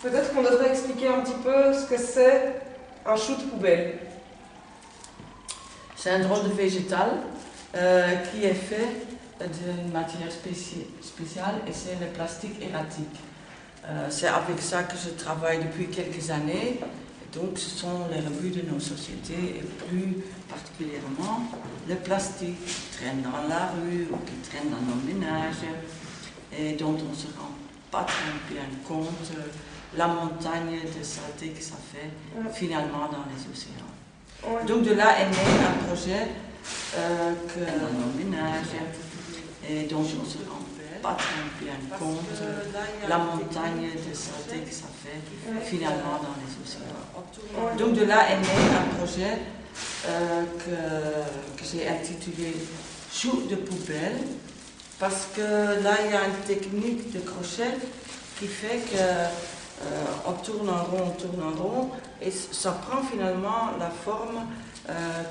Peut-être qu'on devrait expliquer un petit peu ce que c'est un chou de poubelle. C'est un drôle de végétal qui est fait d'une matière spéciale et c'est le plastique erratique. C'est avec ça que je travaille depuis quelques années. Et donc ce sont les rebuts de nos sociétés et plus particulièrement le plastique qui traîne dans la rue ou qui traîne dans nos ménages et dont on ne se rend pas très bien compte la montagne de saleté que ça fait finalement dans les océans. Ouais. Donc de là est né un projet dans nos ménages et dont on ne se rend pas très bien compte la montagne de saleté que ça fait finalement dans les océans. Donc de là est né un projet que j'ai intitulé Chou de poubelle parce que là il y a une technique de crochet qui fait que on tourne en rond, et ça prend finalement la forme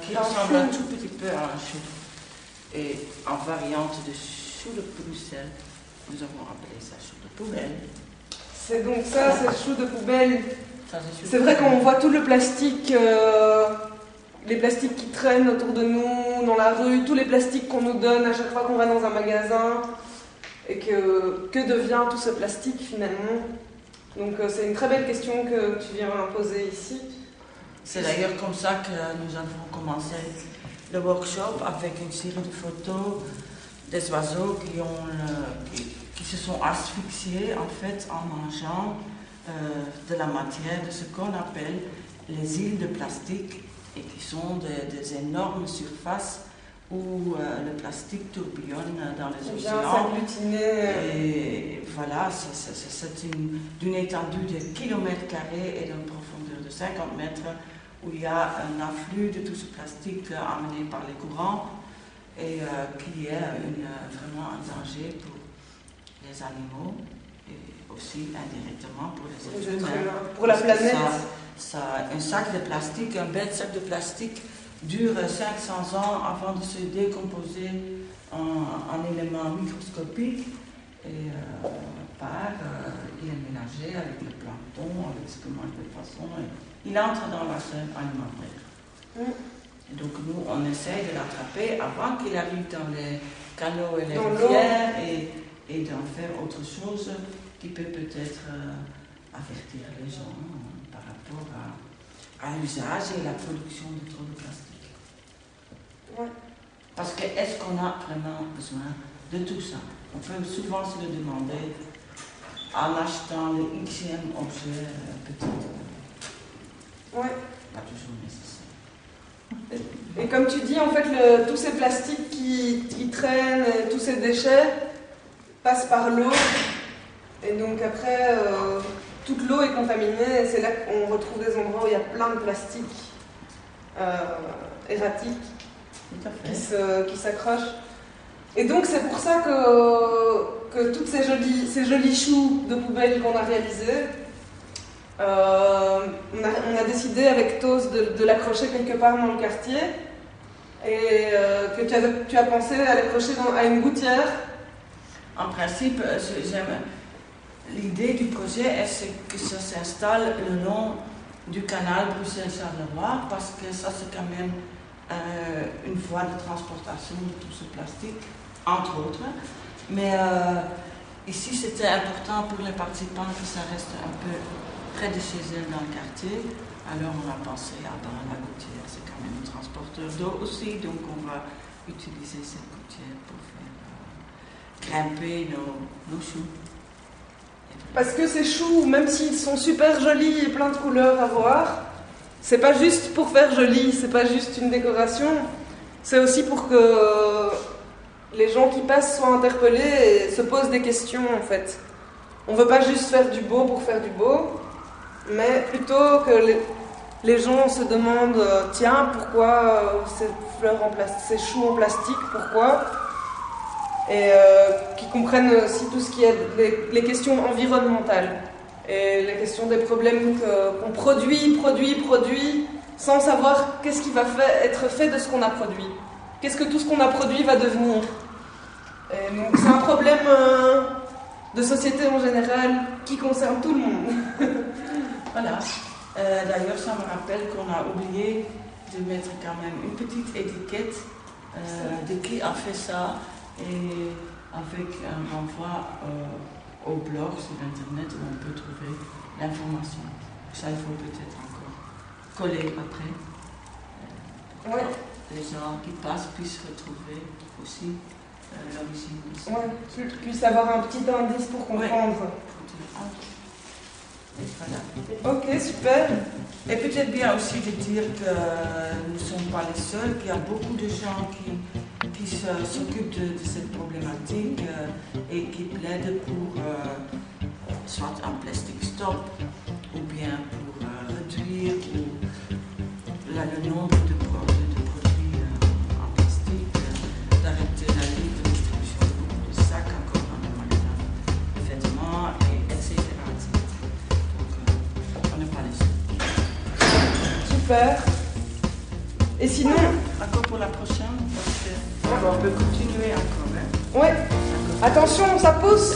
qui ressemble un tout petit peu à un chou. Et en variante de chou de Bruxelles, nous avons appelé ça chou de poubelle. C'est donc ça, c'est chou de poubelle. C'est vrai qu'on voit tout le plastique, les plastiques qui traînent autour de nous, dans la rue, tous les plastiques qu'on nous donne à chaque fois qu'on va dans un magasin. Et que devient tout ce plastique finalement? Donc c'est une très belle question que tu viens poser ici. C'est d'ailleurs comme ça que nous avons commencé le workshop avec une série de photos des oiseaux qui se sont asphyxiés en fait en mangeant de la matière de ce qu'on appelle les îles de plastique et qui sont des énormes surfaces où le plastique tourbillonne dans les océans. Et voilà, c'est d'une étendue de kilomètres carrés et d'une profondeur de 50 mètres où il y a un afflux de tout ce plastique amené par les courants et qui est vraiment un danger pour les animaux et aussi indirectement pour les êtres humains. Pour la planète. Un sac de plastique, un bête sac de plastique dure 500 ans avant de se décomposer en éléments microscopiques et il est mélangé avec le plancton, avec ce que mange le poisson. Il entre dans la chaîne alimentaire. Et donc nous, on essaye de l'attraper avant qu'il arrive dans les canaux et les rivières et d'en faire autre chose qui peut peut-être avertir les gens par rapport à l'usage et la production de trop de plastique. Ouais. Parce que est-ce qu'on a vraiment besoin de tout ça? On peut souvent se le demander en achetant le xème objet peut-être. Ouais. Pas toujours nécessaire. Et comme tu dis, en fait, tous ces plastiques qui traînent, tous ces déchets passent par l'eau. Et donc après, toute l'eau est contaminée et c'est là qu'on retrouve des endroits où il y a plein de plastiques erratiques qui s'accrochent. Et donc c'est pour ça que toutes ces jolis choux de poubelle qu'on a réalisés, on a décidé avec Tos de l'accrocher quelque part dans le quartier et que tu as pensé à l'accrocher à une gouttière. En principe, j'aime l'idée du projet, c'est que ça s'installe le long du canal Bruxelles-Charleroi parce que ça c'est quand même une voie de transportation de tout ce plastique, entre autres. Mais ici c'était important pour les participants que ça reste un peu près de chez elles dans le quartier. Alors on a pensé à la gouttière, c'est quand même un transporteur d'eau aussi, donc on va utiliser cette gouttière pour faire grimper nos choux. Parce que ces choux, même s'ils sont super jolis et plein de couleurs à voir, c'est pas juste pour faire joli, c'est pas juste une décoration, c'est aussi pour que les gens qui passent soient interpellés et se posent des questions en fait. On veut pas juste faire du beau pour faire du beau, mais plutôt que les gens se demandent tiens, pourquoi ces choux en plastique, pourquoi? Et qui comprennent aussi tout ce qui est les questions environnementales et les questions des problèmes qu'on produit sans savoir qu'est-ce qui va être fait de ce qu'on a produit. Qu'est-ce que tout ce qu'on a produit va devenir. Et donc c'est un problème de société en général qui concerne tout le monde. Voilà. D'ailleurs, ça me rappelle qu'on a oublié de mettre quand même une petite étiquette de qui a fait ça et avec un renvoi au blog sur internet où on peut trouver l'information. Ça, il faut peut-être encore coller après. Ouais. Les gens qui passent puissent retrouver aussi l'origine de ça. Ouais, qu'ils puissent avoir un petit indice pour comprendre. Et voilà. Ok, super. Et peut-être bien aussi de dire que nous ne sommes pas les seuls, qu'il y a beaucoup de gens qui s'occupent de cette problématique et qui plaident pour soit un plastic stop ou bien pour réduire le nombre de produits en plastique, d'arrêter la libre distribution de beaucoup de sacs encore dans les magasins de vêtements, etc. Donc, on n'est pas les seuls. Super. Et sinon, encore pour la prochaine, parce qu'on peut continuer encore. Hein? ouais. Attention, ça pousse.